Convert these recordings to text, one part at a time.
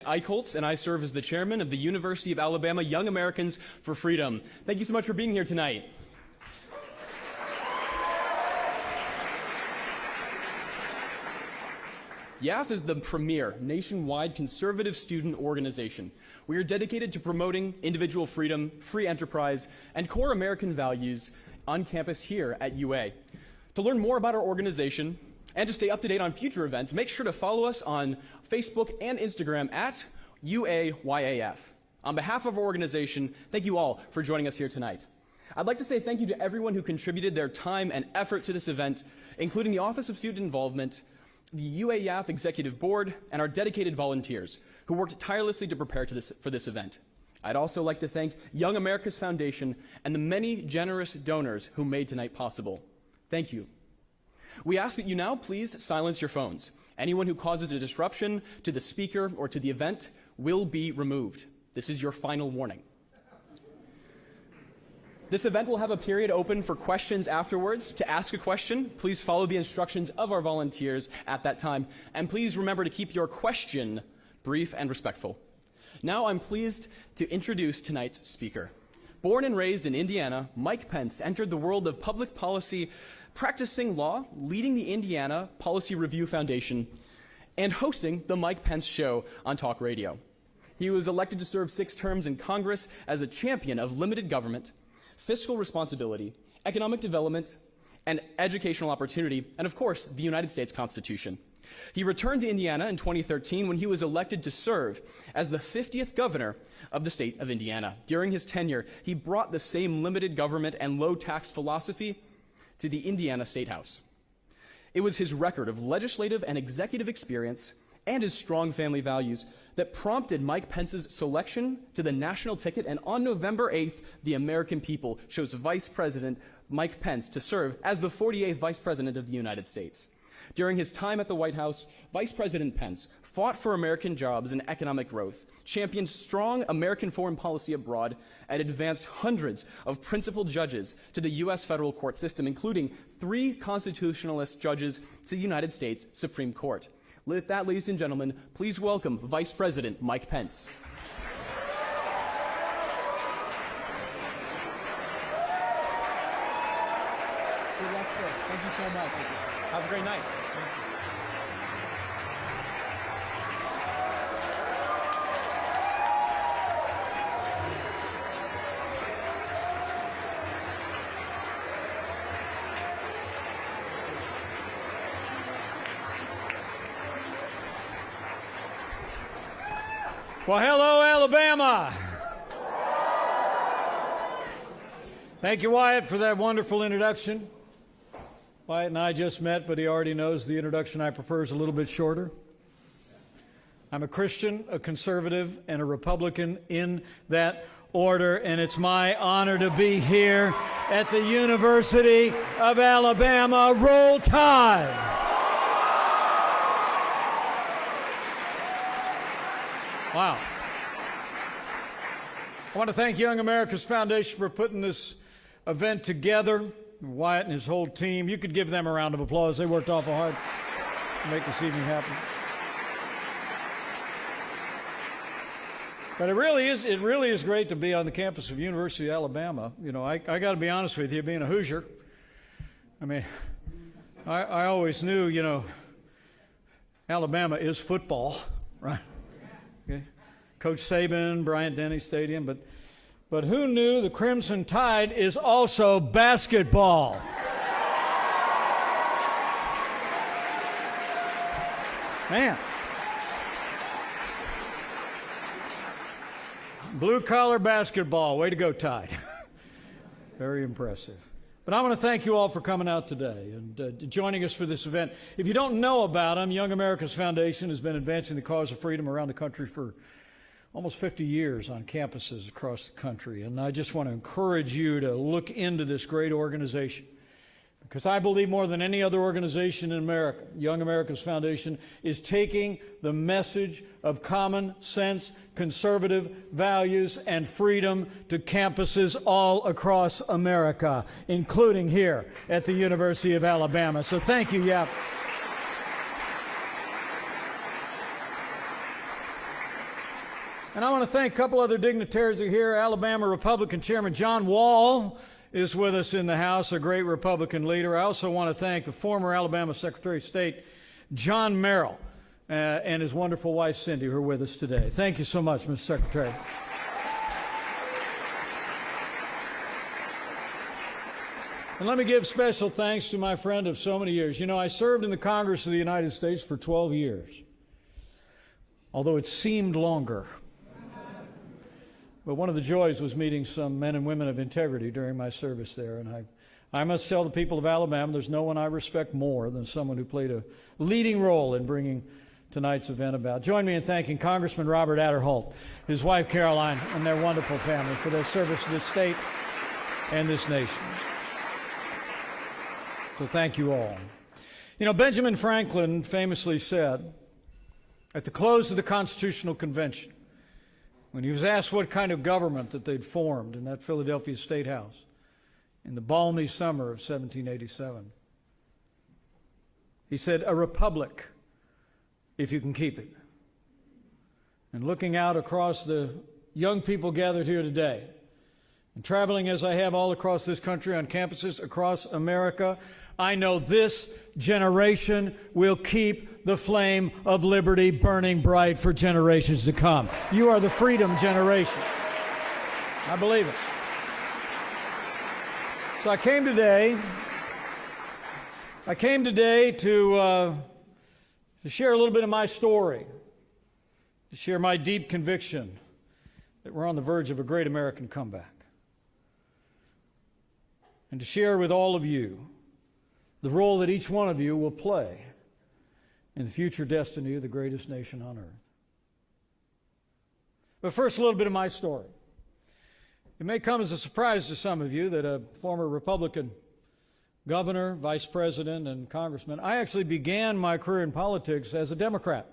Eichholz, and I serve as the chairman of the University of Alabama Young Americans for Freedom. Thank you so much for being here tonight. YAF is the premier nationwide conservative student organization. We are dedicated to promoting individual freedom, free enterprise, and core American values on campus here at UA. To learn more about our organization and to stay up to date on future events, make sure to follow us on Facebook and Instagram at UAYAF. On behalf of our organization, thank you all for joining us here tonight. I'd like to say thank you to everyone who contributed their time and effort to this event, including the Office of Student Involvement, the UAYAF Executive Board, and our dedicated volunteers who worked tirelessly to prepare for this event. I'd also like to thank Young America's Foundation and the many generous donors who made tonight possible. Thank you. We ask that you now please silence your phones. Anyone who causes a disruption to the speaker or to the event will be removed. This is your final warning. This event will have a period open for questions afterwards. To ask a question, please follow the instructions of our volunteers at that time, and please remember to keep your question brief and respectful. Now I'm pleased to introduce tonight's speaker. Born and raised in Indiana, Mike Pence entered the world of public policy practicing law, leading the Indiana Policy Review Foundation, and hosting the Mike Pence Show on talk radio. He was elected to serve 6 terms in Congress as a champion of limited government, fiscal responsibility, economic development, and educational opportunity, and of course, the United States Constitution. He returned to Indiana in 2013 when he was elected to serve as the 50th governor of the state of Indiana. During his tenure, he brought the same limited government and low tax philosophy to the Indiana State House. It was his record of legislative and executive experience and his strong family values that prompted Mike Pence's selection to the national ticket, and on November 8th, the American people chose Vice President Mike Pence to serve as the 48th Vice President of the United States. During his time at the White House, Vice President Pence fought for American jobs and economic growth, championed strong American foreign policy abroad, and advanced hundreds of principal judges to the U.S. federal court system, including 3 constitutionalist judges to the United States Supreme Court. With that, ladies and gentlemen, please welcome Vice President Mike Pence. Good luck, sir. Thank you so much. Have a great night. Well, hello, Alabama. Thank you, Wyatt, for that wonderful introduction. Wyatt and I just met, but he already knows the introduction I prefer is a little bit shorter. I'm a Christian, a conservative, and a Republican in that order, and it's my honor to be here at the University of Alabama. Roll Tide! Wow. I want to thank Young America's Foundation for putting this event together. Wyatt and his whole team. You could give them a round of applause. They worked awful hard to make this evening happen. But it really is great to be on the campus of University of Alabama. You know, I got to be honest with you, being a Hoosier, I mean, I always knew, you know, Alabama is football, right? Okay. Coach Saban, Bryant-Denny Stadium, but who knew the Crimson Tide is also basketball? Man. Blue-collar basketball. Way to go, Tide. Very impressive. But I want to thank you all for coming out today and joining us for this event. If you don't know about them, Young America's Foundation has been advancing the cause of freedom around the country for almost 50 years on campuses across the country. And I just want to encourage you to look into this great organization, because I believe more than any other organization in America, Young America's Foundation is taking the message of common sense, conservative values, and freedom to campuses all across America, including here at the University of Alabama. So thank you, Yap. And I want to thank a couple other dignitaries who are here. Alabama Republican Chairman John Wall is with us in the House, a great Republican leader. I also want to thank the former Alabama Secretary of State, John Merrill, and his wonderful wife, Cindy, who are with us today. Thank you so much, Mr. Secretary. And let me give special thanks to my friend of so many years. You know, I served in the Congress of the United States for 12 years, although it seemed longer. But one of the joys was meeting some men and women of integrity during my service there. And I must tell the people of Alabama, there's no one I respect more than someone who played a leading role in bringing tonight's event about. Join me in thanking Congressman Robert Adderholt, his wife Caroline, and their wonderful family for their service to this state and this nation. So thank you all. You know, Benjamin Franklin famously said, at the close of the Constitutional Convention, when he was asked what kind of government that they'd formed in that Philadelphia State House in the balmy summer of 1787, he said, "A republic, if you can keep it." And looking out across the young people gathered here today, and traveling as I have all across this country on campuses across America, I know this generation will keep the flame of liberty burning bright for generations to come. You are the freedom generation. I believe it. So I came today to share a little bit of my story, to share my deep conviction that we're on the verge of a great American comeback, and to share with all of you the role that each one of you will play in the future destiny of the greatest nation on earth. But first, a little bit of my story. It may come as a surprise to some of you that a former Republican governor, vice president, and congressman, I actually began my career in politics as a Democrat.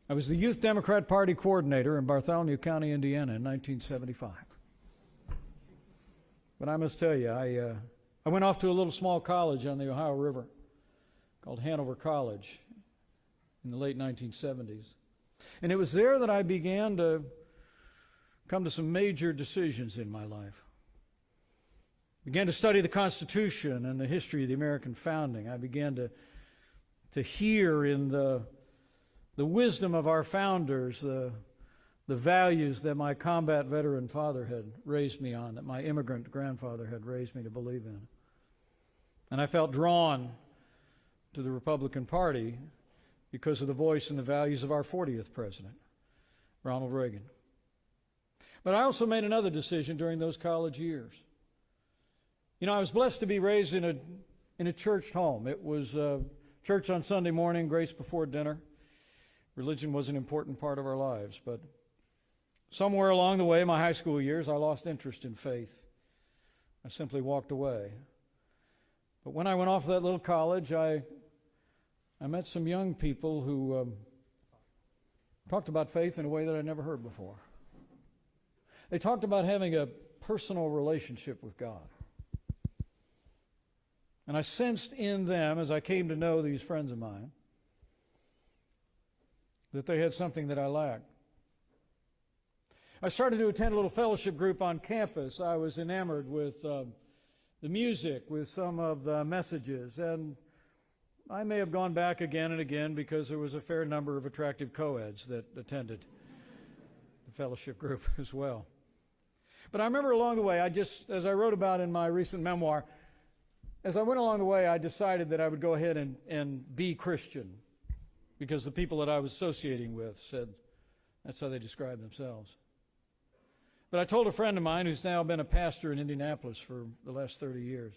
I was the Youth Democrat Party coordinator in Bartholomew County, Indiana in 1975. But I must tell you, I went off to a little small college on the Ohio River called Hanover College in the late 1970s. And it was there that I began to come to some major decisions in my life. Began to study the Constitution and the history of the American founding. I began to hear in the wisdom of our founders the values that my combat veteran father had raised me on, that my immigrant grandfather had raised me to believe in. And I felt drawn to the Republican Party because of the voice and the values of our 40th president, Ronald Reagan. But I also made another decision during those college years. You know, I was blessed to be raised in a church home. It was church on Sunday morning, grace before dinner. Religion was an important part of our lives, but somewhere along the way, my high school years, I lost interest in faith. I simply walked away. But when I went off to that little college, I met some young people who talked about faith in a way that I'd never heard before. They talked about having a personal relationship with God. And I sensed in them, as I came to know these friends of mine, that they had something that I lacked. I started to attend a little fellowship group on campus. I was enamored with the music, with some of the messages, and I may have gone back again and again because there was a fair number of attractive co-eds that attended the fellowship group as well. But I remember along the way, as I wrote about in my recent memoir, as I went along the way, I decided that I would go ahead and be Christian, because the people that I was associating with said that's how they described themselves. But I told a friend of mine who's now been a pastor in Indianapolis for the last 30 years.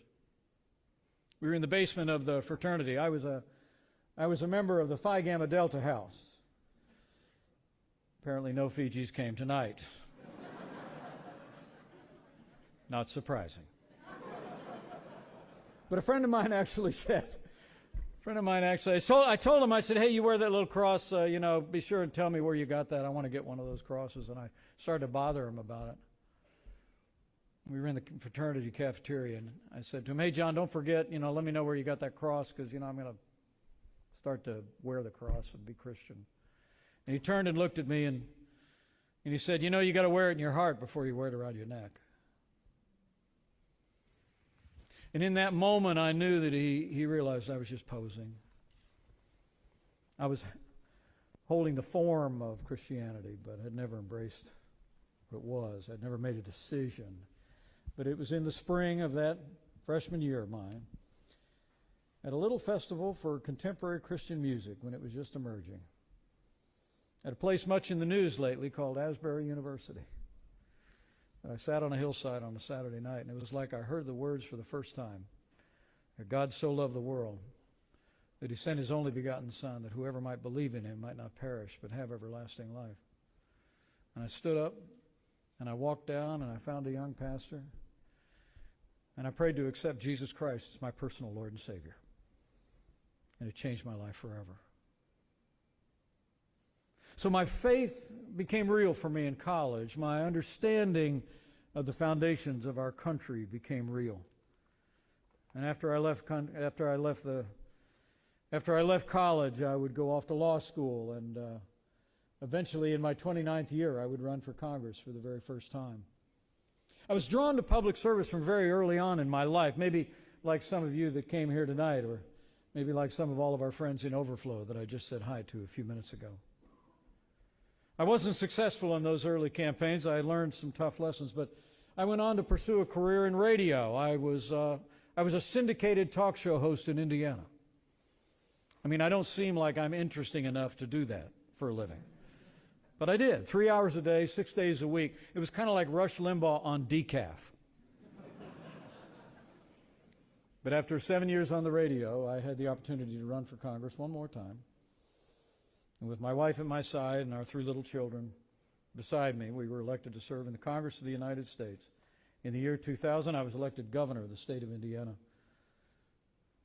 We were in the basement of the fraternity. I was a member of the Phi Gamma Delta house. Apparently no Fijis came tonight. Not surprising. But a friend of mine actually said, I told him, I said, hey, you wear that little cross, be sure and tell me where you got that. I want to get one of those crosses. And I started to bother him about it. We were in the fraternity cafeteria, and I said to him, hey, John, don't forget, let me know where you got that cross, because, I'm going to start to wear the cross and be Christian. And he turned and looked at me, and And he said, you know, you got to wear it in your heart before you wear it around your neck. And in that moment, I knew that he realized I was just posing. I was holding the form of Christianity, but had never embraced what it was. I'd never made a decision. But it was in the spring of that freshman year of mine, at a little festival for contemporary Christian music when it was just emerging, at a place much in the news lately called Asbury University. And I sat on a hillside on a Saturday night, and it was like I heard the words for the first time, that God so loved the world that he sent his only begotten Son, that whoever might believe in him might not perish but have everlasting life. And I stood up, and I walked down, and I found a young pastor, and I prayed to accept Jesus Christ as my personal Lord and Savior. And it changed my life forever. So my faith became real for me in college. My understanding of the foundations of our country became real. And after I left college, I would go off to law school, and eventually in my 29th year, I would run for Congress for the very first time. I was drawn to public service from very early on in my life, maybe like some of you that came here tonight, or maybe like some of all of our friends in Overflow that I just said hi to a few minutes ago. I wasn't successful in those early campaigns. I learned some tough lessons, but I went on to pursue a career in radio. I was a syndicated talk show host in Indiana. I mean, I don't seem like I'm interesting enough to do that for a living. But I did, 3 hours a day, 6 days a week. It was kind of like Rush Limbaugh on decaf. But after 7 years on the radio, I had the opportunity to run for Congress one more time. And with my wife at my side and our 3 little children beside me, we were elected to serve in the Congress of the United States. In the year 2000, I was elected governor of the state of Indiana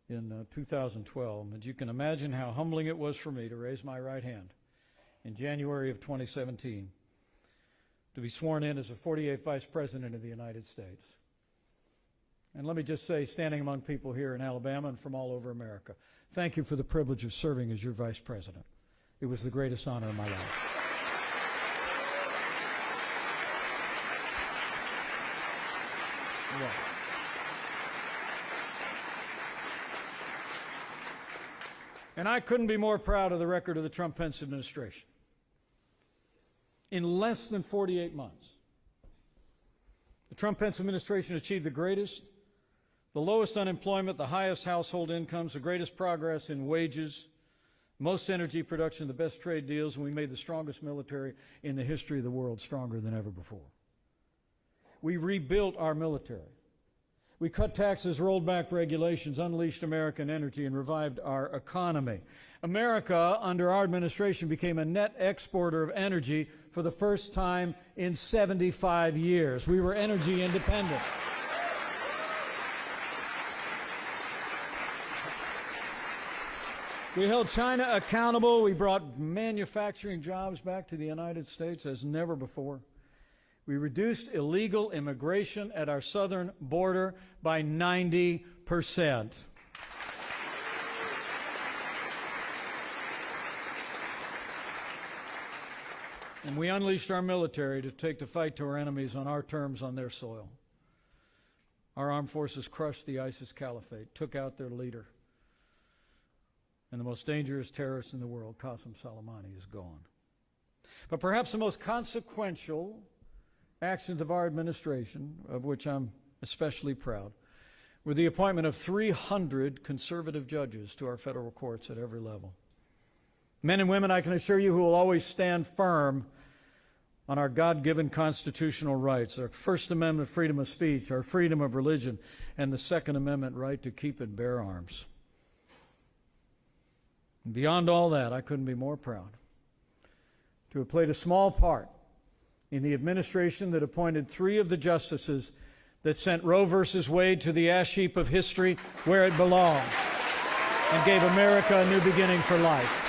in 2012. And you can imagine how humbling it was for me to raise my right hand in January of 2017 to be sworn in as the 48th Vice President of the United States. And let me just say, standing among people here in Alabama and from all over America, thank you for the privilege of serving as your Vice President. It was the greatest honor of my life. Yeah. And I couldn't be more proud of the record of the Trump-Pence administration. In less than 48 months, the Trump-Pence administration achieved the lowest unemployment, the highest household incomes, the greatest progress in wages, most energy production, the best trade deals, and we made the strongest military in the history of the world, stronger than ever before. We rebuilt our military. We cut taxes, rolled back regulations, unleashed American energy, and revived our economy. America, under our administration, became a net exporter of energy for the first time in 75 years. We were energy independent. We held China accountable. We brought manufacturing jobs back to the United States as never before. We reduced illegal immigration at our southern border by 90%. And we unleashed our military to take the fight to our enemies on our terms, on their soil. Our armed forces crushed the ISIS caliphate, took out their leader. And the most dangerous terrorist in the world, Qasem Soleimani, is gone. But perhaps the most consequential actions of our administration, of which I'm especially proud, were the appointment of 300 conservative judges to our federal courts at every level. Men and women, I can assure you, who will always stand firm on our God-given constitutional rights, our First Amendment freedom of speech, our freedom of religion, and the Second Amendment right to keep and bear arms. And beyond all that, I couldn't be more proud to have played a small part in the administration that appointed 3 of the justices that sent Roe versus Wade to the ash heap of history where it belongs and gave America a new beginning for life.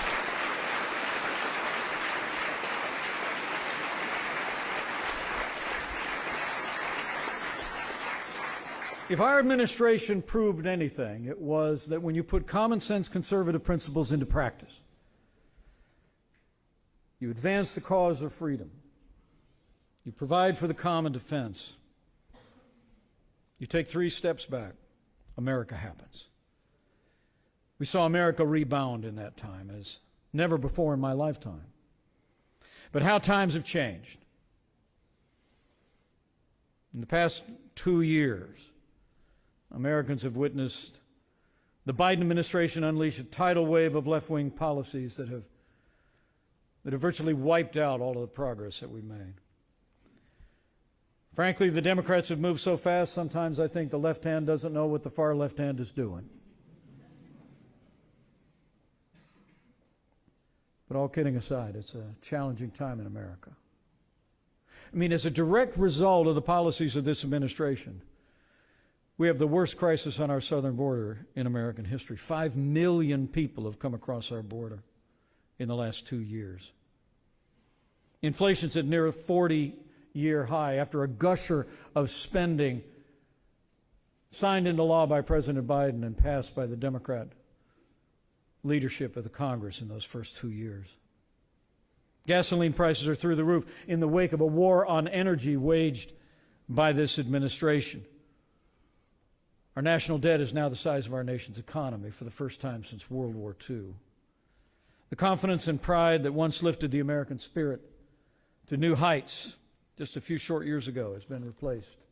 If our administration proved anything, it was that when you put common sense conservative principles into practice, you advance the cause of freedom, You provide for the common defense. You take 3 steps back, America happens. We saw America rebound in that time as never before in my lifetime. But how times have changed. In the past 2 years, Americans have witnessed the Biden administration unleash a tidal wave of left-wing policies that have virtually wiped out all of the progress that we've made. Frankly, the Democrats have moved so fast, sometimes I think the left hand doesn't know what the far left hand is doing. But all kidding aside, it's a challenging time in America. I mean, as a direct result of the policies of this administration, we have the worst crisis on our southern border in American history. 5 million people have come across our border in the last 2 years. Inflation's at near a 40-year high after a gusher of spending signed into law by President Biden and passed by the Democrat leadership of the Congress in those first 2 years. Gasoline prices are through the roof in the wake of a war on energy waged by this administration. Our national debt is now the size of our nation's economy for the first time since World War II. The confidence and pride that once lifted the American spirit to new heights just a few short years ago has been replaced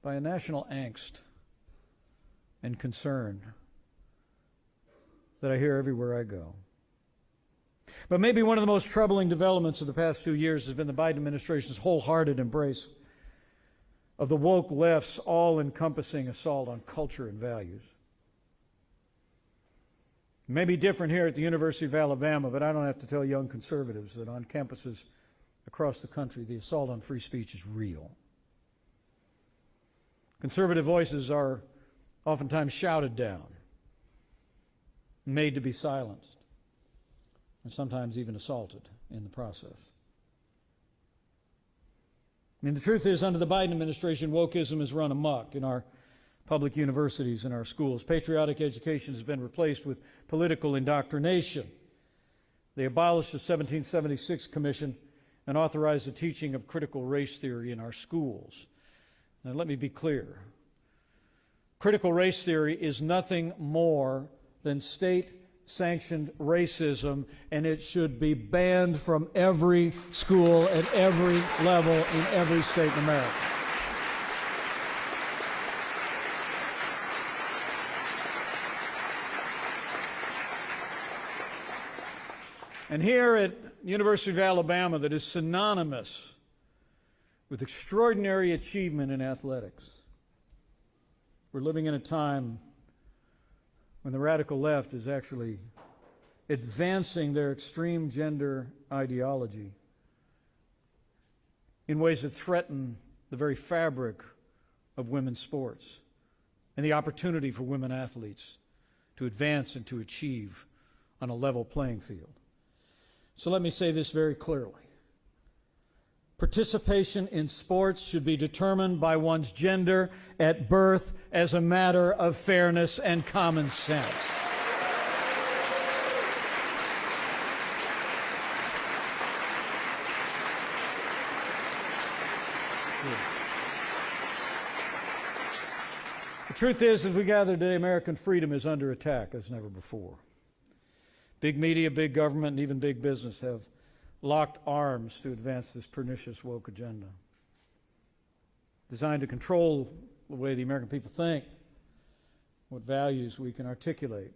by a national angst and concern that I hear everywhere I go. But maybe one of the most troubling developments of the past 2 years has been the Biden administration's wholehearted embrace of the woke left's all-encompassing assault on culture and values. It may be different here at the University of Alabama, but I don't have to tell young conservatives that on campuses across the country, the assault on free speech is real. Conservative voices are oftentimes shouted down, made to be silenced, and sometimes even assaulted in the process. I mean, the truth is, under the Biden administration, wokeism has run amok in our public universities and our schools. Patriotic education has been replaced with political indoctrination. They abolished the 1776 Commission and authorized the teaching of critical race theory in our schools. Now, let me be clear. Critical race theory is nothing more than state-sanctioned racism, and it should be banned from every school at every level in every state in America. And here at University of Alabama, that is synonymous with extraordinary achievement in athletics, we're living in a time when the radical left is actually advancing their extreme gender ideology in ways that threaten the very fabric of women's sports and the opportunity for women athletes to advance and to achieve on a level playing field. So let me say this very clearly. Participation in sports should be determined by one's gender at birth as a matter of fairness and common sense. The truth is, as we gather today, American freedom is under attack as never before. Big media, big government, and even big business have locked arms to advance this pernicious woke agenda, designed to control the way the American people think, what values we can articulate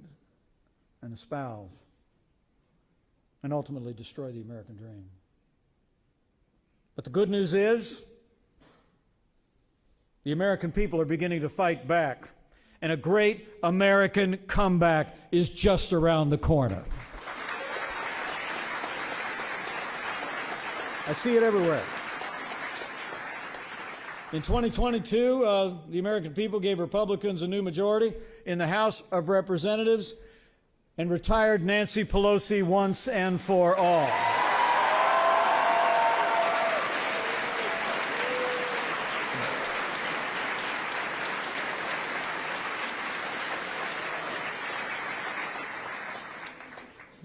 and espouse, and ultimately destroy the American dream. But the good news is, the American people are beginning to fight back, and a great American comeback is just around the corner. I see it everywhere. In 2022, the American people gave Republicans a new majority in the House of Representatives and retired Nancy Pelosi once and for all.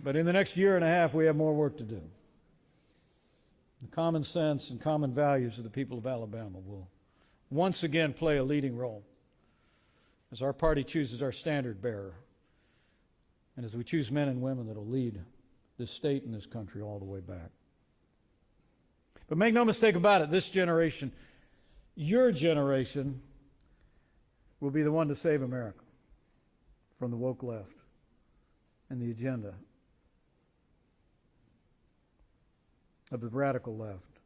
But in the next year and a half, we have more work to do. The common sense and common values of the people of Alabama will once again play a leading role as our party chooses our standard bearer and as we choose men and women that will lead this state and this country all the way back. But make no mistake about it, this generation, your generation, will be the one to save America from the woke left and the agenda of the radical left.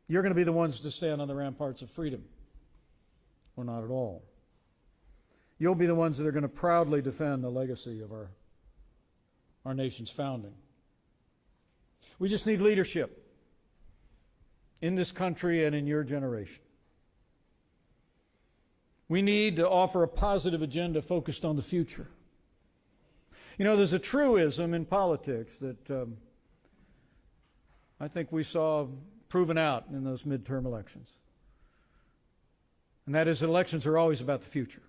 You're going to be the ones to stand on the ramparts of freedom, or not at all. You'll be the ones that are going to proudly defend the legacy of our nation's founding. We just need leadership in this country and in your generation. We need to offer a positive agenda focused on the future. You know, there's a truism in politics that I think we saw proven out in those midterm elections. And that is that elections are always about the future.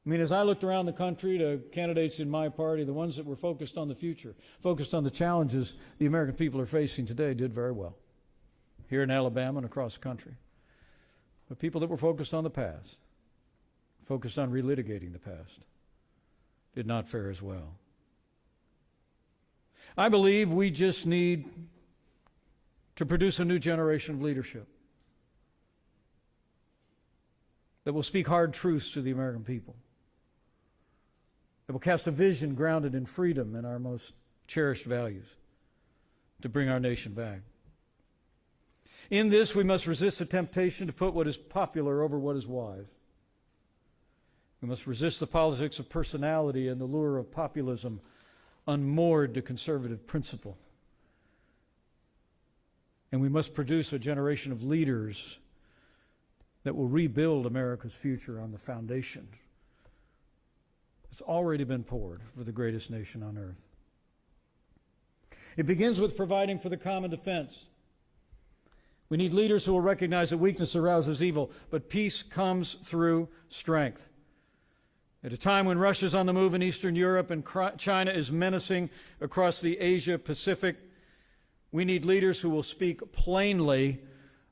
I mean, as I looked around the country to candidates in my party, the ones that were focused on the future, focused on the challenges the American people are facing today, did very well here in Alabama and across the country. But people that were focused on the past, focused on relitigating the past, did not fare as well. I believe we just need to produce a new generation of leadership that will speak hard truths to the American people, that will cast a vision grounded in freedom and our most cherished values to bring our nation back. In this, we must resist the temptation to put what is popular over what is wise. We must resist the politics of personality and the lure of populism unmoored to conservative principle. And we must produce a generation of leaders that will rebuild America's future on the foundation that's already been poured for the greatest nation on earth. It begins with providing for the common defense. We need leaders who will recognize that weakness arouses evil, but peace comes through strength. At a time when Russia's on the move in Eastern Europe and China is menacing across the Asia-Pacific, we need leaders who will speak plainly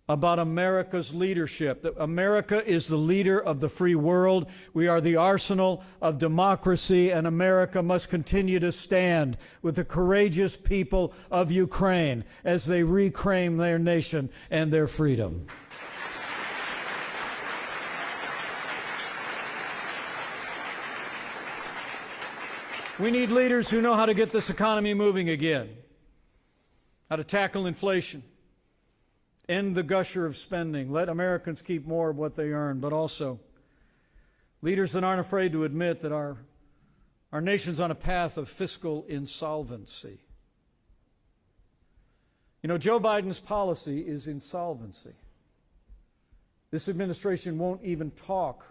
about America's leadership. That America is the leader of the free world. We are the arsenal of democracy, and America must continue to stand with the courageous people of Ukraine as they reclaim their nation and their freedom. We need leaders who know how to get this economy moving again, how to tackle inflation, end the gusher of spending, let Americans keep more of what they earn, but also leaders that aren't afraid to admit that our nation's on a path of fiscal insolvency. You know, Joe Biden's policy is insolvency. This administration won't even talk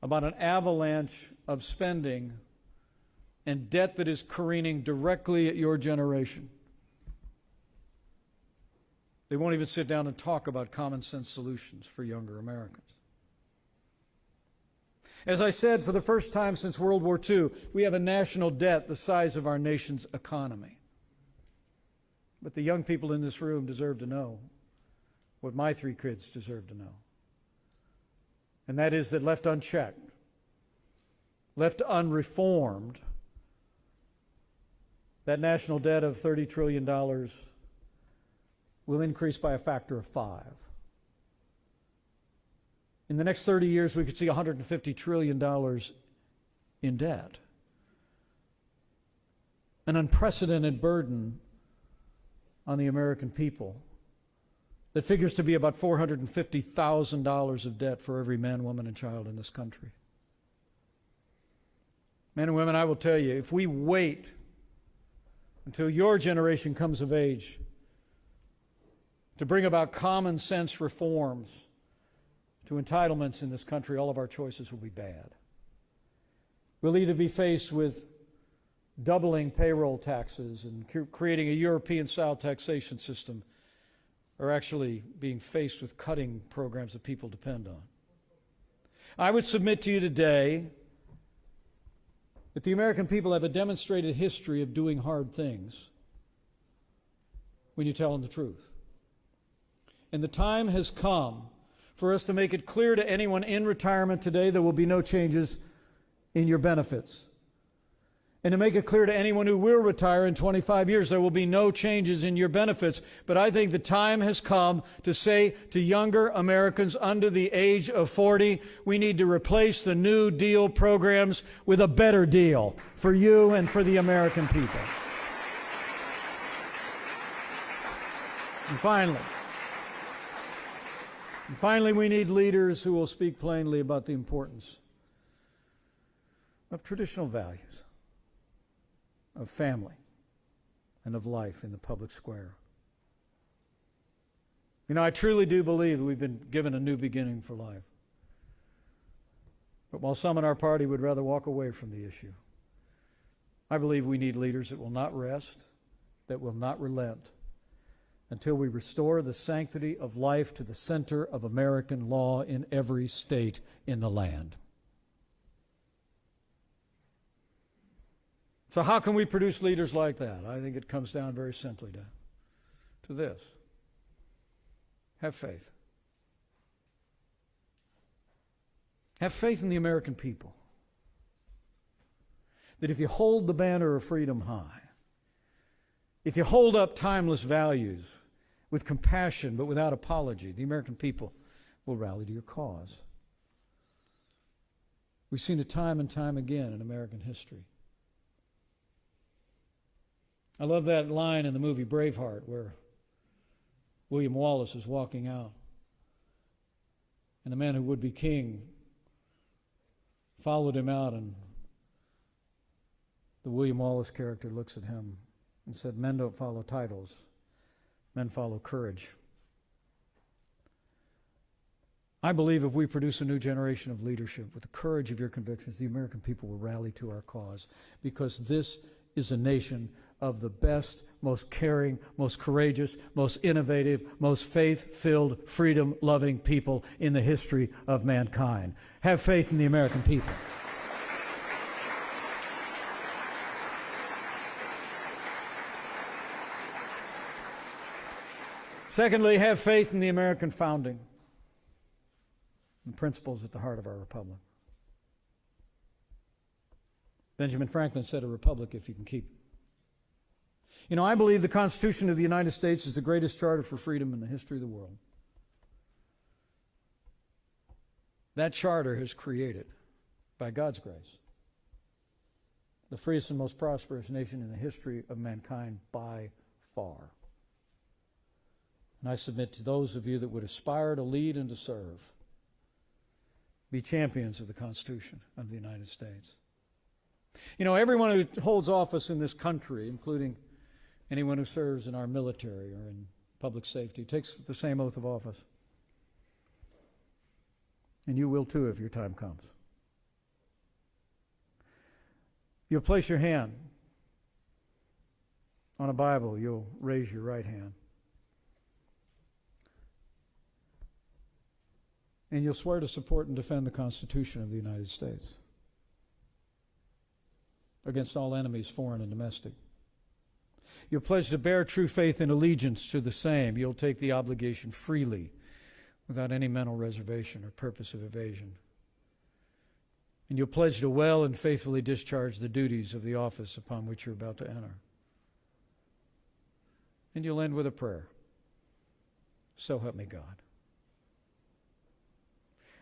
about an avalanche of spending and debt that is careening directly at your generation. They won't even sit down and talk about common sense solutions for younger Americans. As I said, for the first time since World War II, we have a national debt the size of our nation's economy. But the young people in this room deserve to know what my three kids deserve to know. And that is that left unchecked, left unreformed, that national debt of $30 trillion will increase by a factor of 5. In the next 30 years, we could see $150 trillion in debt. An unprecedented burden on the American people that figures to be about $450,000 of debt for every man, woman, and child in this country. Men and women, I will tell you, if we wait until your generation comes of age to bring about common sense reforms to entitlements in this country, all of our choices will be bad. We'll either be faced with doubling payroll taxes and creating a European-style taxation system, or actually being faced with cutting programs that people depend on. I would submit to you today that the American people have a demonstrated history of doing hard things when you tell them the truth. And the time has come for us to make it clear to anyone in retirement today there will be no changes in your benefits. And to make it clear to anyone who will retire in 25 years, there will be no changes in your benefits. But I think the time has come to say to younger Americans under the age of 40, we need to replace the New Deal programs with a better deal for you and for the American people. And finally, we need leaders who will speak plainly about the importance of traditional values, of family, and of life in the public square. You know, I truly do believe that we've been given a new beginning for life. But while some in our party would rather walk away from the issue, I believe we need leaders that will not rest, that will not relent, until we restore the sanctity of life to the center of American law in every state in the land. So how can we produce leaders like that? I think it comes down very simply to this. Have faith. Have faith in the American people. That if you hold the banner of freedom high, if you hold up timeless values with compassion but without apology, the American people will rally to your cause. We've seen it time and time again in American history. I love that line in the movie Braveheart where William Wallace is walking out, and the man who would be king followed him out, and the William Wallace character looks at him and said, "Men don't follow titles, men follow courage." I believe if we produce a new generation of leadership with the courage of your convictions, the American people will rally to our cause, because this is a nation of the best, most caring, most courageous, most innovative, most faith-filled, freedom-loving people in the history of mankind. Have faith in the American people. Secondly, have faith in the American founding and principles at the heart of our republic. Benjamin Franklin said, "A republic if you can keep it." You know, I believe the Constitution of the United States is the greatest charter for freedom in the history of the world. That charter has created, by God's grace, the freest and most prosperous nation in the history of mankind by far. And I submit to those of you that would aspire to lead and to serve, be champions of the Constitution of the United States. You know, everyone who holds office in this country, including anyone who serves in our military or in public safety, takes the same oath of office. And you will too if your time comes. You'll place your hand on a Bible. You'll raise your right hand. And you'll swear to support and defend the Constitution of the United States against all enemies, foreign and domestic. You'll pledge to bear true faith and allegiance to the same. You'll take the obligation freely, without any mental reservation or purpose of evasion. And you'll pledge to well and faithfully discharge the duties of the office upon which you're about to enter. And you'll end with a prayer. So help me God.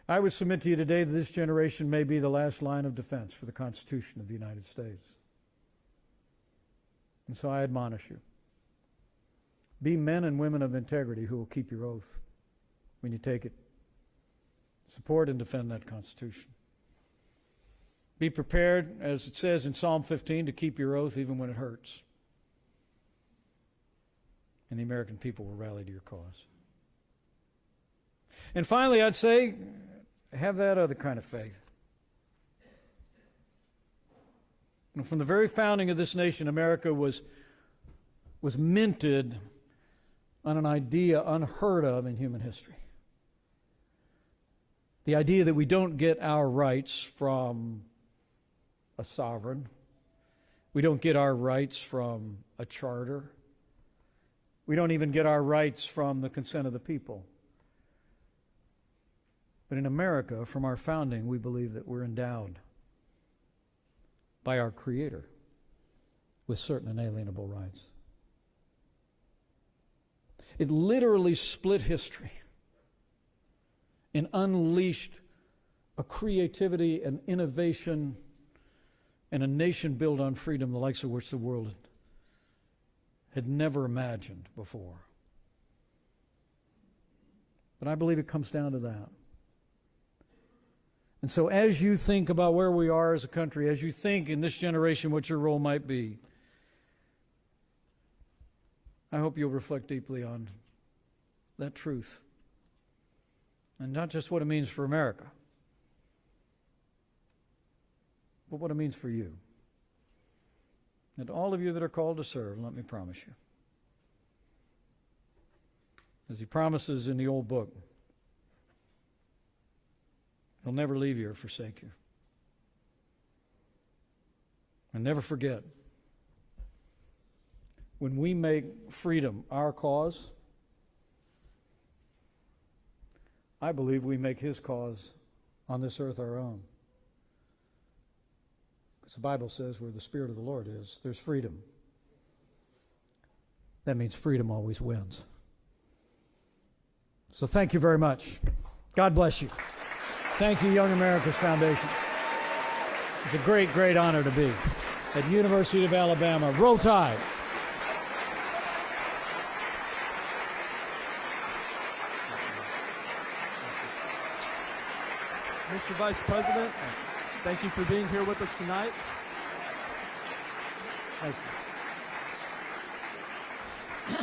I would submit to you today that this generation may be the last line of defense for the Constitution of the United States. And so I admonish you. Be men and women of integrity who will keep your oath when you take it. Support and defend that Constitution. Be prepared, as it says in Psalm 15, to keep your oath even when it hurts. And the American people will rally to your cause. And finally, I'd say, have that other kind of faith. And from the very founding of this nation, America was minted on an idea unheard of in human history. The idea that we don't get our rights from a sovereign. We don't get our rights from a charter. We don't even get our rights from the consent of the people. But in America, from our founding, we believe that we're endowed by our Creator with certain inalienable rights. It literally split history and unleashed a creativity and innovation and a nation built on freedom, the likes of which the world had never imagined before. But I believe it comes down to that. And so as you think about where we are as a country, as you think in this generation what your role might be, I hope you'll reflect deeply on that truth. And not just what it means for America, but what it means for you. And all of you that are called to serve, let me promise you, as he promises in the old book, he'll never leave you or forsake you. And never forget, when we make freedom our cause, I believe we make his cause on this earth our own. Because the Bible says where the Spirit of the Lord is, there's freedom. That means freedom always wins. So thank you very much. God bless you. Thank you, Young America's Foundation. It's a great, great honor to be at University of Alabama. Roll Tide. Mr. Vice President, thank you for being here with us tonight. Thank you.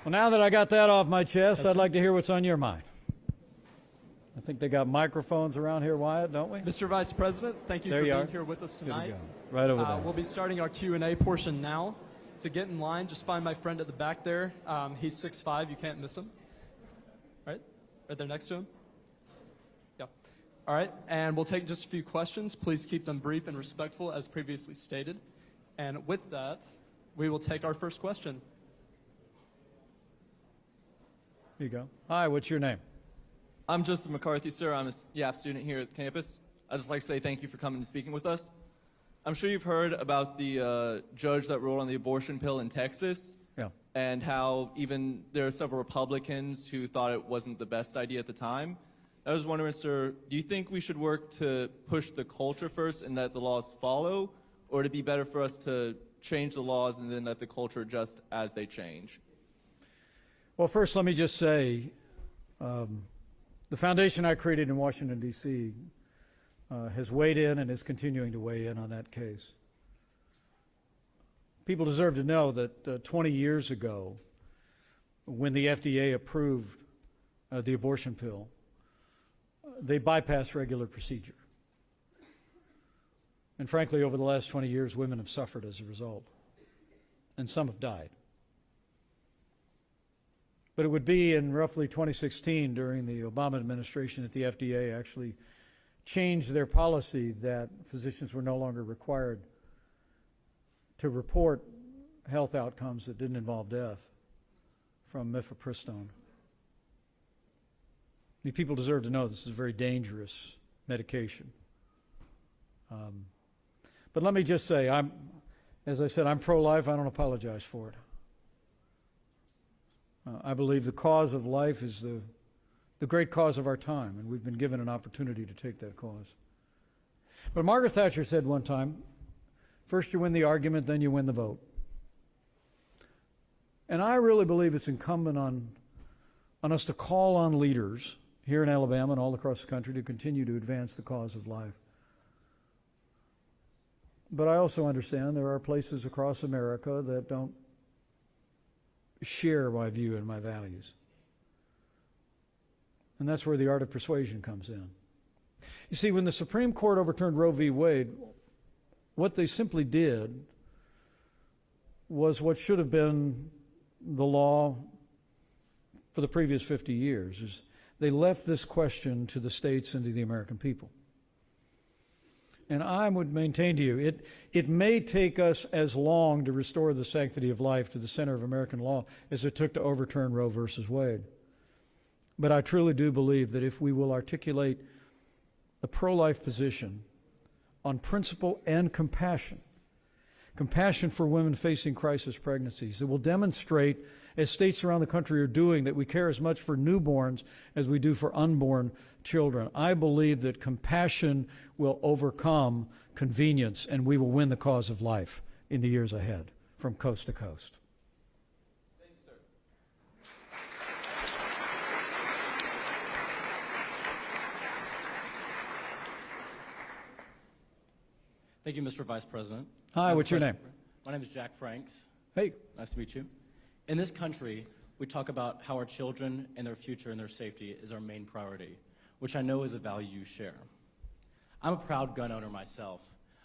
Well, now that I got that off my chest, I'd like to hear what's on your mind. I think they got microphones around here, Wyatt, don't we? Mr. Vice President, thank you for being here with us tonight. Right over there. We'll be starting our Q&A portion now. To get in line, just find my friend at the back there. He's 6'5", you can't miss him. Right there next to him. Yeah. All right, and we'll take just a few questions. Please keep them brief and respectful as previously stated. And with that, we will take our first question. Here you go. Hi, what's your name? I'm Justin McCarthy, sir. I'm a YAF student here at campus. I'd just like to say thank you for coming and speaking with us. I'm sure you've heard about the judge that ruled on the abortion pill in Texas. Yeah. And how even there are several Republicans who thought it wasn't the best idea at the time. I was wondering, sir, do you think we should work to push the culture first and let the laws follow, or to be better for us to change the laws and then let the culture adjust as they change? Well, first, let me just say, the foundation I created in Washington, D.C. Has weighed in and is continuing to weigh in on that case. People deserve to know that 20 years ago, when the FDA approved the abortion pill, they bypassed regular procedure. And frankly, over the last 20 years, women have suffered as a result, and some have died. But it would be in roughly 2016, during the Obama administration, that the FDA actually changed their policy that physicians were no longer required to report health outcomes that didn't involve death from mifepristone. I mean, people deserve to know this is a very dangerous medication. But let me just say, as I said, I'm pro-life. I don't apologize for it. I believe the cause of life is the great cause of our time, and we've been given an opportunity to take that cause. But Margaret Thatcher said one time, first you win the argument, then you win the vote. And I really believe it's incumbent on us to call on leaders here in Alabama and all across the country to continue to advance the cause of life. But I also understand there are places across America that don't share my view and my values. And that's where the art of persuasion comes in. You see, when the Supreme Court overturned Roe v. Wade, what they simply did was what should have been the law for the previous 50 years, is they left this question to the states and to the American people. And I would maintain to you, it may take us as long to restore the sanctity of life to the center of American law as it took to overturn Roe versus Wade. But I truly do believe that if we will articulate a pro-life position on principle and compassion for women facing crisis pregnancies, that will demonstrate, as states around the country are doing, that we care as much for newborns as we do for unborn children. I believe that compassion will overcome convenience, and we will win the cause of life in the years ahead from coast to coast. Thank you, sir. Thank you, Mr. Vice President. Hi, what's your name? My name is Jack Franks. Hey. Nice to meet you. In this country, we talk about how our children and their future and their safety is our main priority, which I know is a value you share. I'm a proud gun owner myself.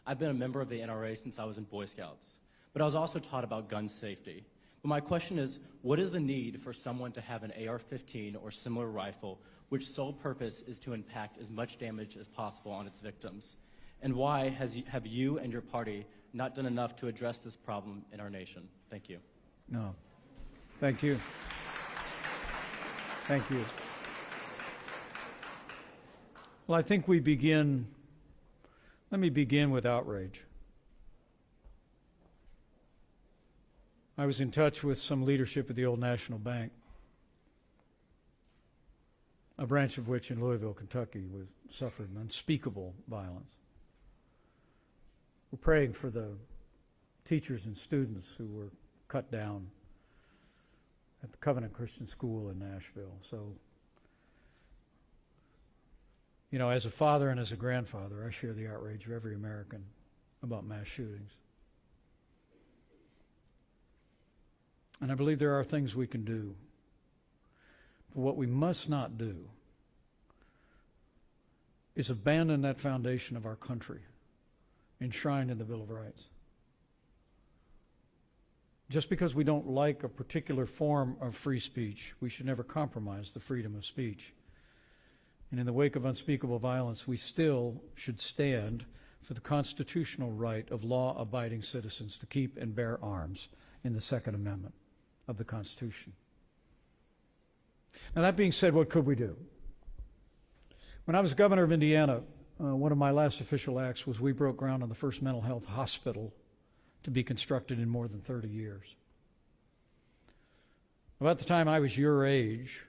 I've been a member of the NRA since I was in Boy Scouts, but I was also taught about gun safety. But my question is, what is the need for someone to have an AR-15 or similar rifle, which sole purpose is to impact as much damage as possible on its victims? And why have you and your party not done enough to address this problem in our nation? Thank you. No. Thank you. Thank you. Well, I think let me begin with outrage. I was in touch with some leadership at the Old National Bank, a branch of which in Louisville, Kentucky, suffered unspeakable violence. We're praying for the teachers and students who were cut down at the Covenant Christian School in Nashville. So, you know, as a father and as a grandfather, I share the outrage of every American about mass shootings. And I believe there are things we can do. But what we must not do is abandon that foundation of our country enshrined in the Bill of Rights. Just because we don't like a particular form of free speech, we should never compromise the freedom of speech. And in the wake of unspeakable violence, we still should stand for the constitutional right of law-abiding citizens to keep and bear arms in the Second Amendment of the Constitution. Now, that being said, what could we do? When I was governor of Indiana, one of my last official acts was we broke ground on the first mental health hospital to be constructed in more than 30 years. About the time I was your age,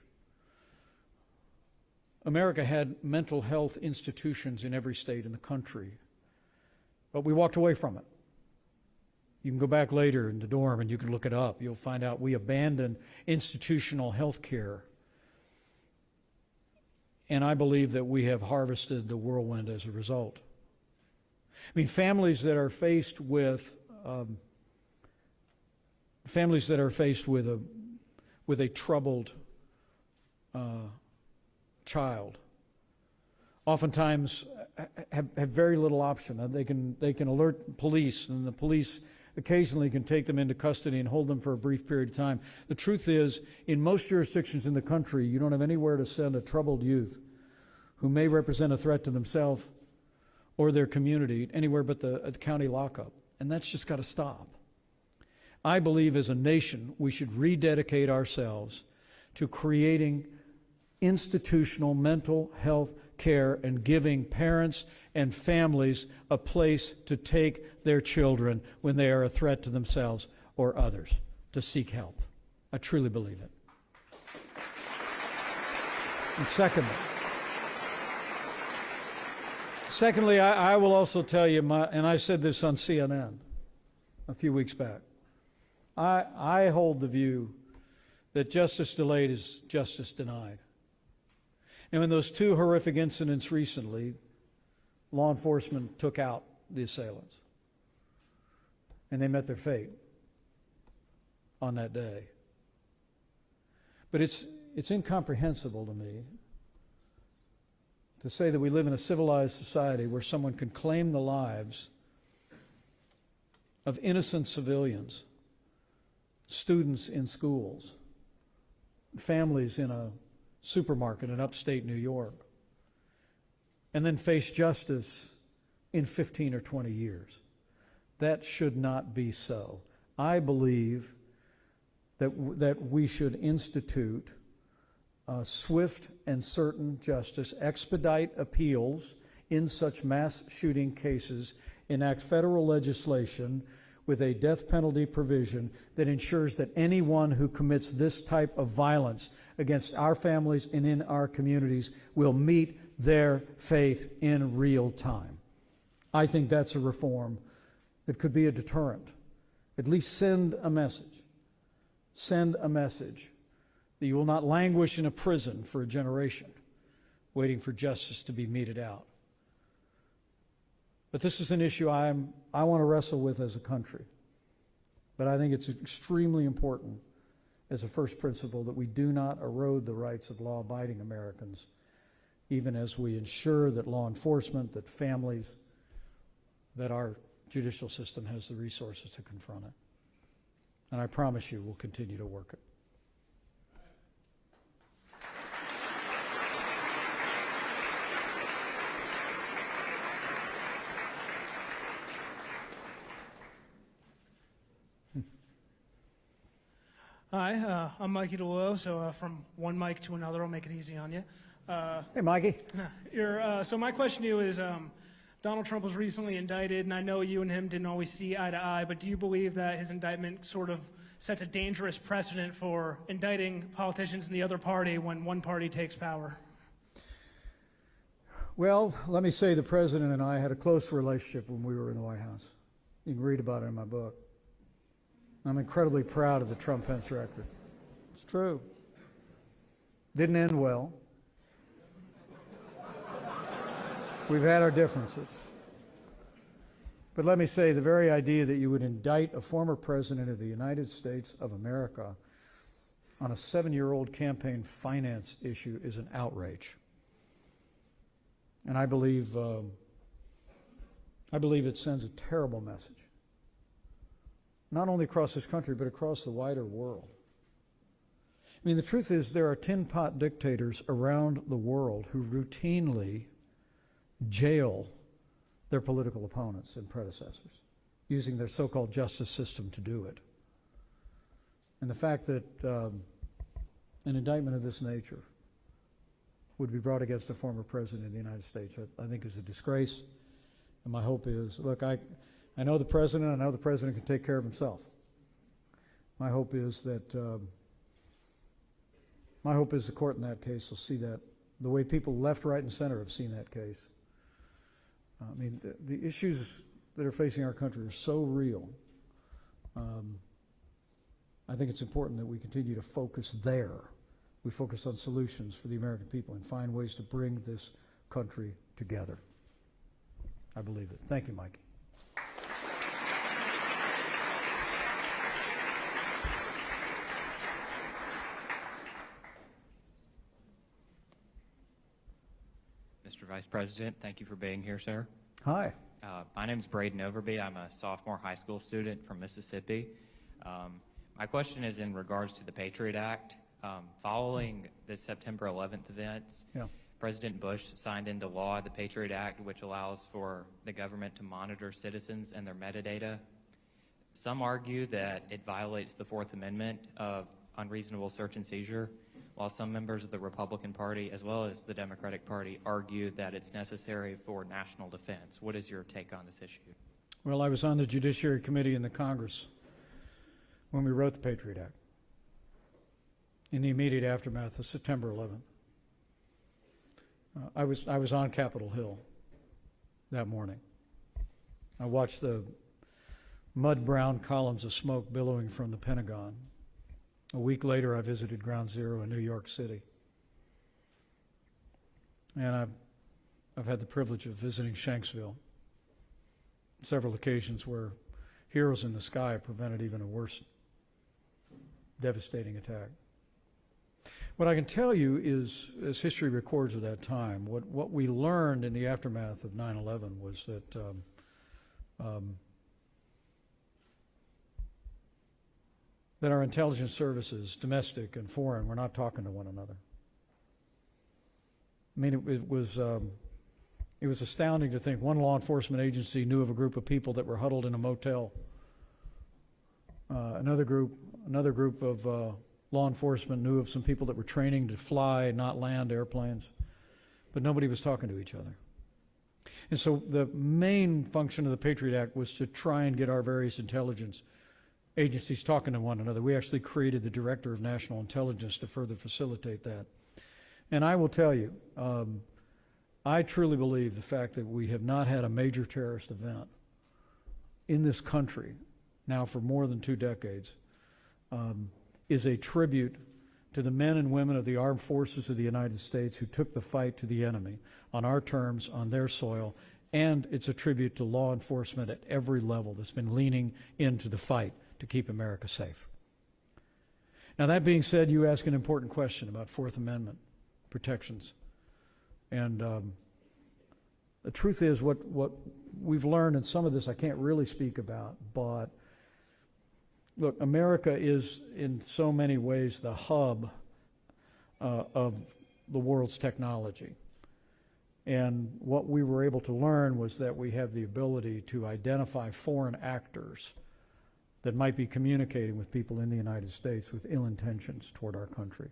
America had mental health institutions in every state in the country, but we walked away from it. You can go back later in the dorm and you can look it up. You'll find out we abandoned institutional health care. And I believe that we have harvested the whirlwind as a result. I mean, families that are faced with a troubled child oftentimes have very little option. They can alert police, and the police occasionally can take them into custody and hold them for a brief period of time. The truth is, in most jurisdictions in the country, you don't have anywhere to send a troubled youth who may represent a threat to themselves or their community anywhere but the county lockup. And that's just got to stop. I believe as a nation, we should rededicate ourselves to creating institutional mental health care and giving parents and families a place to take their children when they are a threat to themselves or others, to seek help. I truly believe it. And secondly, I will also tell you, and I said this on CNN a few weeks back, I hold the view that justice delayed is justice denied. And in those two horrific incidents recently, law enforcement took out the assailants. And they met their fate on that day. But it's incomprehensible to me to say that we live in a civilized society where someone can claim the lives of innocent civilians, students in schools, families in a supermarket in upstate New York, and then face justice in 15 or 20 years. That should not be so. I believe that we should institute swift and certain justice, expedite appeals in such mass shooting cases, enact federal legislation with a death penalty provision that ensures that anyone who commits this type of violence against our families and in our communities will meet their fate in real time. I think that's a reform that could be a deterrent. At least send a message. Send a message that you will not languish in a prison for a generation waiting for justice to be meted out. But this is an issue I want to wrestle with as a country. But I think it's extremely important as a first principle that we do not erode the rights of law-abiding Americans, even as we ensure that law enforcement, that families, that our judicial system has the resources to confront it. And I promise you we'll continue to work it. Hi, I'm Mikey DeLuo, so from one mic to another, I'll make it easy on you. Hey, Mikey. So my question to you is, Donald Trump was recently indicted, and I know you and him didn't always see eye to eye, but do you believe that his indictment sort of sets a dangerous precedent for indicting politicians in the other party when one party takes power? Well, let me say the president and I had a close relationship when we were in the White House. You can read about it in my book. I'm incredibly proud of the Trump-Pence record. It's true. Didn't end well. We've had our differences. But let me say, the very idea that you would indict a former president of the United States of America on a 7-year-old campaign finance issue is an outrage. And I believe it sends a terrible message, not only across this country, but across the wider world. I mean, the truth is there are tin-pot dictators around the world who routinely jail their political opponents and predecessors, using their so-called justice system to do it. And the fact that an indictment of this nature would be brought against a former president of the United States, I think is a disgrace. And my hope is, look, I know the president. I know the president can take care of himself. My hope is that the court in that case will see that the way people left, right, and center have seen that case. I mean, the issues that are facing our country are so real. I think it's important that we continue to focus there. We focus on solutions for the American people and find ways to bring this country together. I believe it. Thank you, Mikey. Mr. Vice President, thank you for being here, sir. Hi. My name is Braden Overby. I'm a sophomore high school student from Mississippi. My question is in regards to the Patriot Act. Following the September 11th events, President Bush signed into law the Patriot Act, which allows for the government to monitor citizens and their metadata. Some argue that it violates the Fourth Amendment of unreasonable search and seizure, while some members of the Republican Party, as well as the Democratic Party, argue that it's necessary for national defense. What is your take on this issue? Well, I was on the Judiciary Committee in the Congress when we wrote the Patriot Act, in the immediate aftermath of September 11th. I was on Capitol Hill that morning. I watched the mud-brown columns of smoke billowing from the Pentagon. A week later, I visited Ground Zero in New York City. And I've had the privilege of visiting Shanksville, several occasions where heroes in the sky prevented even a worse devastating attack. What I can tell you is, as history records at that time, what we learned in the aftermath of 9/11 was that that our intelligence services, domestic and foreign, were not talking to one another. I mean, it It was astounding to think one law enforcement agency knew of a group of people that were huddled in a motel. Another group of law enforcement knew of some people that were training to fly, not land airplanes, but nobody was talking to each other. And so the main function of the Patriot Act was to try and get our various intelligence agencies talking to one another. We actually created the Director of National Intelligence to further facilitate that. And I will tell you, I truly believe the fact that we have not had a major terrorist event in this country now for more than 2 decades is a tribute to the men and women of the armed forces of the United States who took the fight to the enemy on our terms, on their soil, and it's a tribute to law enforcement at every level that's been leaning into the fight to keep America safe. Now, that being said, you ask an important question about Fourth Amendment protections. And the truth is, what we've learned, and some of this I can't really speak about, but look, America is in so many ways the hub of the world's technology. And what we were able to learn was that we have the ability to identify foreign actors that might be communicating with people in the United States with ill intentions toward our country.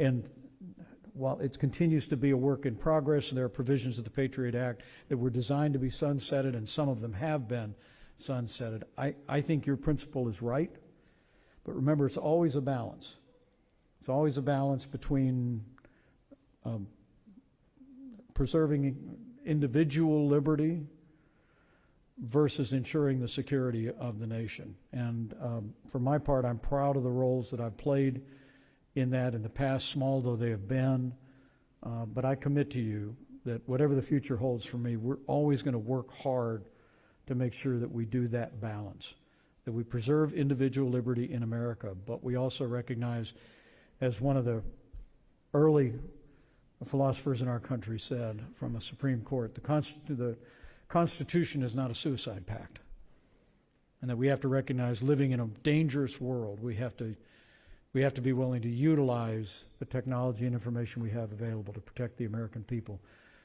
And while it continues to be a work in progress, and there are provisions of the Patriot Act that were designed to be sunsetted, and some of them have been sunsetted, I think your principle is right. But remember, it's always a balance. It's always a balance between preserving individual liberty versus ensuring the security of the nation. And for my part, I'm proud of the roles that I've played in that in the past, small though they have been. But I commit to you that whatever the future holds for me, we're always going to work hard to make sure that we do that balance, that we preserve individual liberty in America, but we also recognize, as one of the early philosophers in our country said from a Supreme Court, the Constitution is not a suicide pact, and that we have to recognize, living in a dangerous world, we have to be willing to utilize the technology and information we have available to protect the American people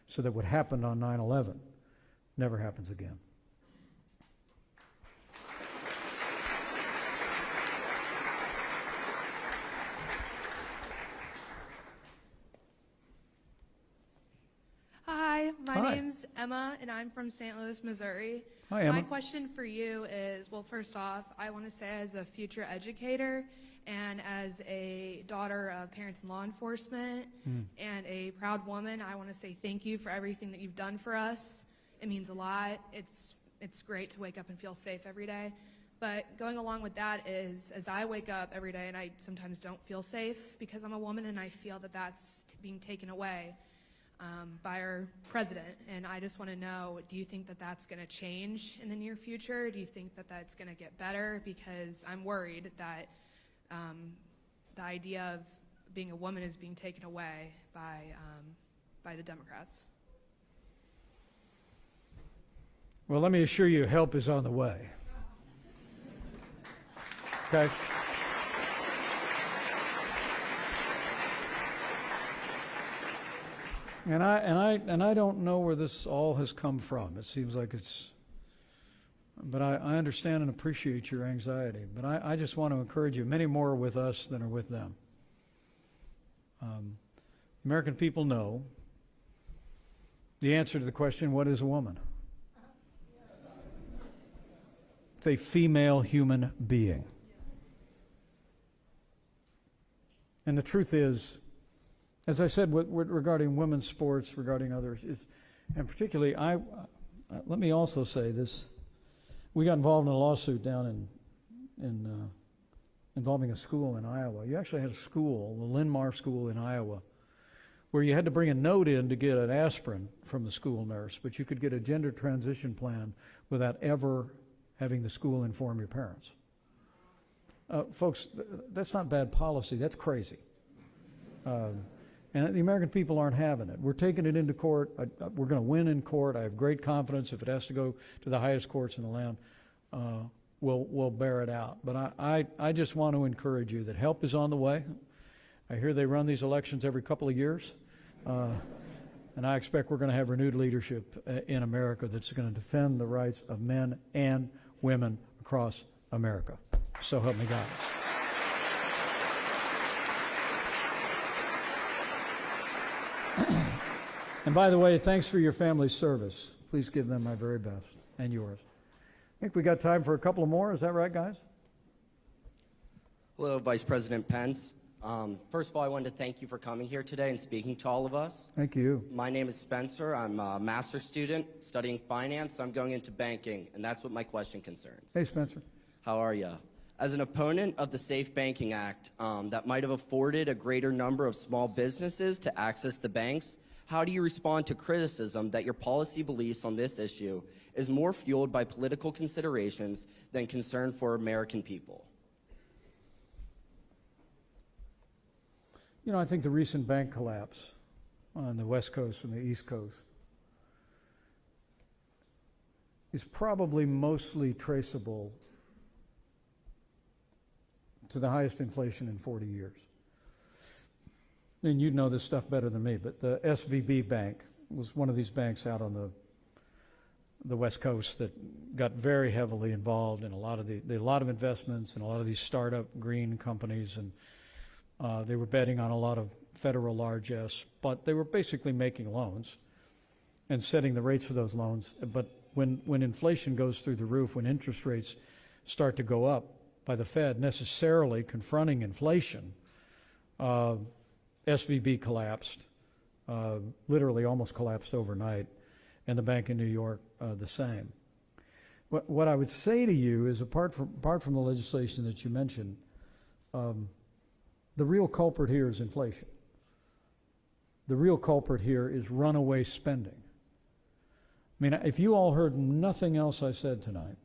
so that what happened on 9/11 never happens again. Hi, my Hi. name's Emma, and I'm from St. Louis, Missouri. Hi, Emma. My question for you is, well, first off, I want to say as a future educator and as a daughter of parents in law enforcement and a proud woman, I want to say thank you for everything that you've done for us. It means a lot. It's great to wake up and feel safe every day. But going along with that is, as I wake up every day and I sometimes don't feel safe because I'm a woman, and I feel that that's being taken away by our president. And I just want to know, do you think that that's going to change in the near future? Do you think that that's going to get better? Because I'm worried that the idea of being a woman is being taken away by the Democrats. Well, let me assure you, help is on the way. Okay? And I don't know where this all has come from. It seems like it's, but I understand and appreciate your anxiety. But I just want to encourage you, many more are with us than are with them. American people know the answer to the question, what is a woman? It's a female human being. And the truth is, as I said, regarding women's sports, regarding others, and particularly, let me also say this. We got involved in a lawsuit down involving a school in Iowa. You actually had a school, the Linn-Mar School in Iowa, where you had to bring a note in to get an aspirin from the school nurse, but you could get a gender transition plan without ever having the school inform your parents. Folks, that's not bad policy. That's crazy. And the American people aren't having it. We're taking it into court. We're going to win in court. I have great confidence. If it has to go to the highest courts in the land, we'll bear it out. But I just want to encourage you that help is on the way. I hear they run these elections every couple of years. And I expect we're going to have renewed leadership in America that's going to defend the rights of men and women across America. So help me God. And by the way, thanks for your family's service. Please give them my very best, and yours. I think we got time for a couple of more. Is that right, guys? Hello, Vice President Pence. First of all, I wanted to thank you for coming here today and speaking to all of us. Thank you. My name is Spencer. I'm a master's student studying finance. So I'm going into banking, and that's what my question concerns. Hey, Spencer. How are you? As an opponent of the Safe Banking Act that might have afforded a greater number of small businesses to access the banks, how do you respond to criticism that your policy beliefs on this issue is more fueled by political considerations than concern for American people? You know, I think the recent bank collapse on the West Coast and the East Coast is probably mostly traceable to the highest inflation in 40 years. And you'd know this stuff better than me, but the SVB Bank was one of these banks out on the West Coast that got very heavily involved in a lot of investments in a lot of these startup green companies, and they were betting on a lot of federal largesse, but they were basically making loans and setting the rates for those loans. But when inflation goes through the roof, when interest rates start to go up by the Fed, necessarily confronting inflation, SVB collapsed, literally almost collapsed overnight, and the bank in New York the same. What I would say to you is, apart from the legislation that you mentioned, the real culprit here is inflation. The real culprit here is runaway spending. I mean, if you all heard nothing else I said tonight,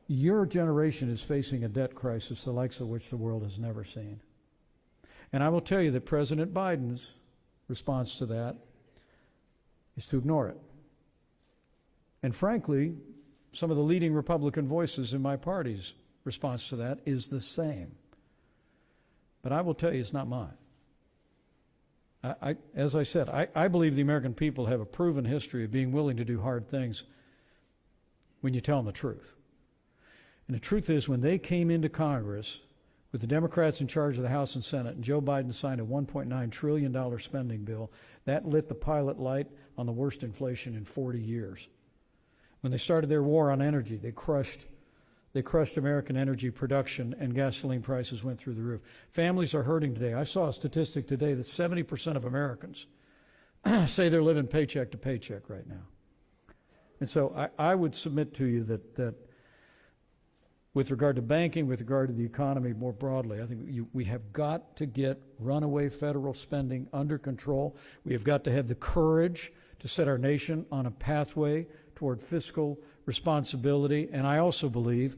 your generation is facing a debt crisis the likes of which the world has never seen. And I will tell you that President Biden's response to that is to ignore it. And frankly, some of the leading Republican voices in my party's response to that is the same. But I will tell you, it's not mine. As I said, I believe the American people have a proven history of being willing to do hard things when you tell them the truth. And the truth is, when they came into Congress with the Democrats in charge of the House and Senate, and Joe Biden signed a $1.9 trillion spending bill, that lit the pilot light on the worst inflation in 40 years. When they started their war on energy, they crushed American energy production, and gasoline prices went through the roof. Families are hurting today. I saw a statistic today that 70% of Americans say they're living paycheck to paycheck right now. And so I would submit to you that with regard to banking, with regard to the economy more broadly, I think we have got to get runaway federal spending under control. We have got to have the courage to set our nation on a pathway toward fiscal responsibility. And I also believe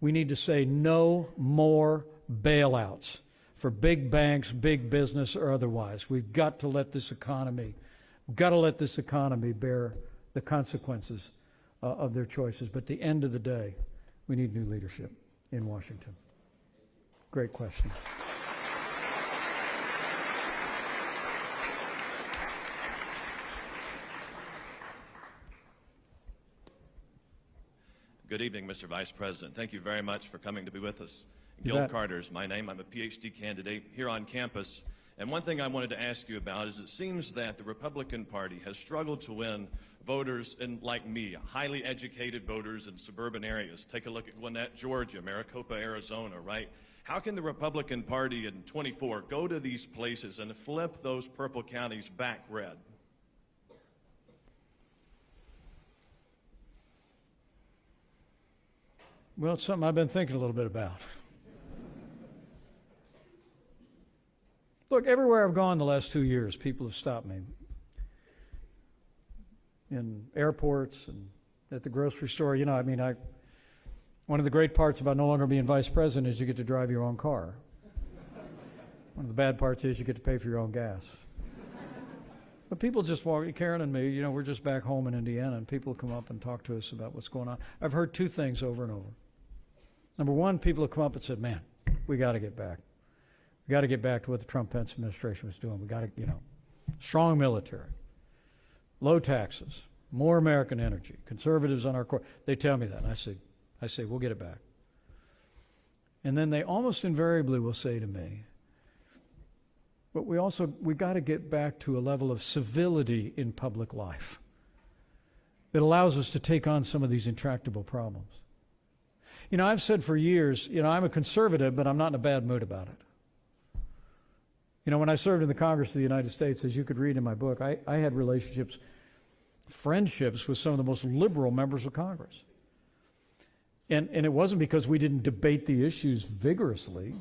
we need to say no more bailouts for big banks, big business, or otherwise. We've got to let this economy bear the consequences of their choices. But at the end of the day, we need new leadership in Washington. Great question. Good evening, Mr. Vice President. Thank you very much for coming to be with us. You Gil bet. Carter's my name. I'm a PhD candidate here on campus. And one thing I wanted to ask you about is it seems that the Republican Party has struggled to win voters like me, highly educated voters in suburban areas. Take a look at Gwinnett, Georgia, Maricopa, Arizona, right? How can the Republican Party in 24 go to these places and flip those purple counties back red? Well, it's something I've been thinking a little bit about. Look, everywhere I've gone the last 2 years, people have stopped me. In airports and at the grocery store. You know, I mean, one of the great parts about no longer being vice president is you get to drive your own car. One of the bad parts is you get to pay for your own gas. But people just walk, Karen and me, you know, we're just back home in Indiana, and people come up and talk to us about what's going on. I've heard two things over and over. Number one, people have come up and said, man, we got to get back. We got to get back to what the Trump-Pence administration was doing. We got to, you know. strong military, low taxes, more American energy, conservatives on our court. They tell me that, and I say, we'll get it back. And then they almost invariably will say to me, but we got to get back to a level of civility in public life that allows us to take on some of these intractable problems. You know, I've said for years, you know, I'm a conservative, but I'm not in a bad mood about it. You know, when I served in the Congress of the United States, as you could read in my book, I had relationships, friendships with some of the most liberal members of Congress. And it wasn't because we didn't debate the issues vigorously.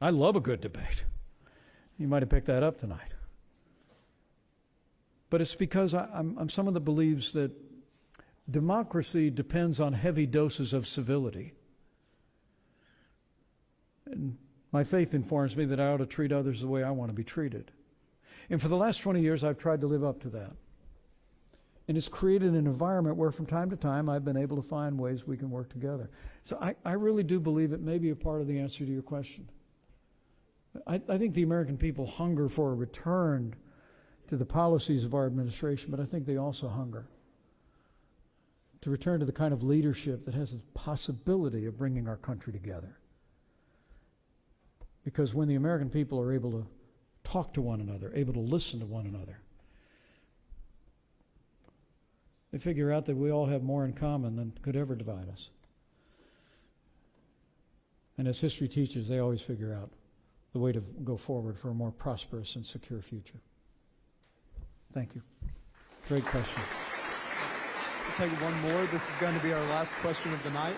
I love a good debate. You might have picked that up tonight. But it's because I'm someone that believes that democracy depends on heavy doses of civility. And my faith informs me that I ought to treat others the way I want to be treated. And for the last 20 years, I've tried to live up to that. And it's created an environment where from time to time I've been able to find ways we can work together. So I really do believe it may be a part of the answer to your question. I think the American people hunger for a return to the policies of our administration, but I think they also hunger to return to the kind of leadership that has the possibility of bringing our country together. Because when the American people are able to talk to one another, able to listen to one another, they figure out that we all have more in common than could ever divide us. And as history teaches, they always figure out the way to go forward for a more prosperous and secure future. Thank you. Great question. We'll take one more. This is going to be our last question of the night.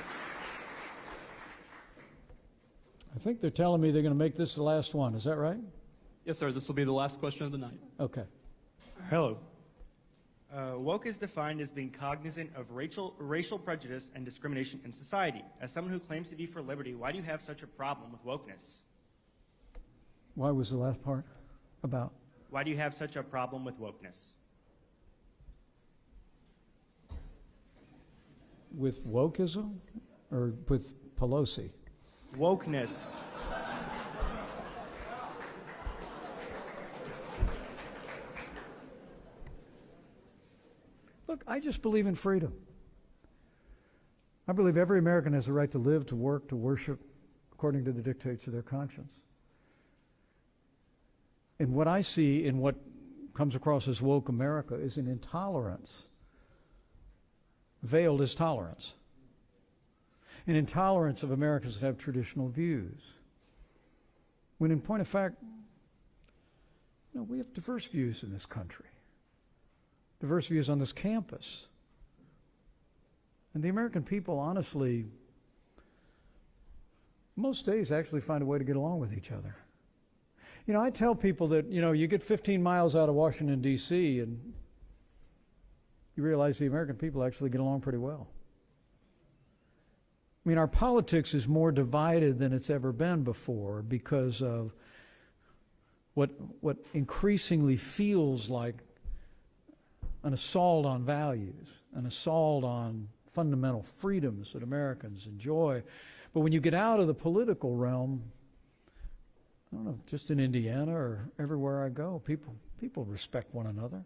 I think they're telling me they're going to make this the last one. Is that right? Yes, sir. This will be the last question of the night. Okay. Hello. Woke is defined as being cognizant of racial prejudice and discrimination in society. As someone who claims to be for liberty, why do you have such a problem with wokeness? Why was the last part about? Why do you have such a problem with wokeness? With wokeism or with Pelosi? Wokeness. Look, I just believe in freedom. I believe every American has the right to live, to work, to worship according to the dictates of their conscience. And what I see in what comes across as woke America is an intolerance, veiled as tolerance. An intolerance of Americans that have traditional views. When in point of fact, you know, we have diverse views in this country. Diverse views on this campus. And the American people, honestly, most days actually find a way to get along with each other. You know, I tell people that, you know, you get 15 miles out of Washington, D.C., and you realize the American people actually get along pretty well. I mean, our politics is more divided than it's ever been before because of what increasingly feels like an assault on values, an assault on fundamental freedoms that Americans enjoy. But when you get out of the political realm, I don't know, just in Indiana or everywhere I go, people respect one another.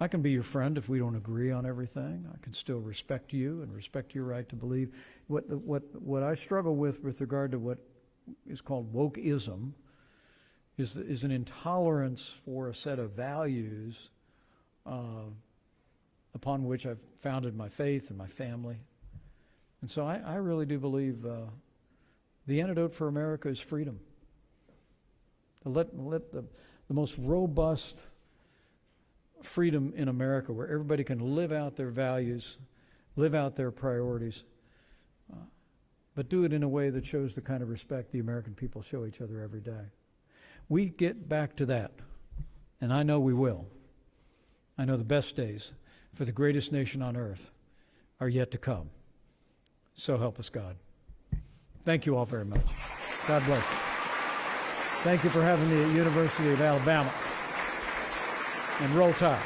I can be your friend if we don't agree on everything. I can still respect you and respect your right to believe. What I struggle with regard to what is called wokeism is an intolerance for a set of values upon which I've founded my faith and my family. And so I really do believe the antidote for America is freedom. To let the most robust freedom in America, where everybody can live out their values, live out their priorities, but do it in a way that shows the kind of respect the American people show each other every day. We get back to that, and I know we will. I know the best days for the greatest nation on earth are yet to come. So help us God. Thank you all very much. God bless you. Thank you for having me at University of Alabama. And roll tide.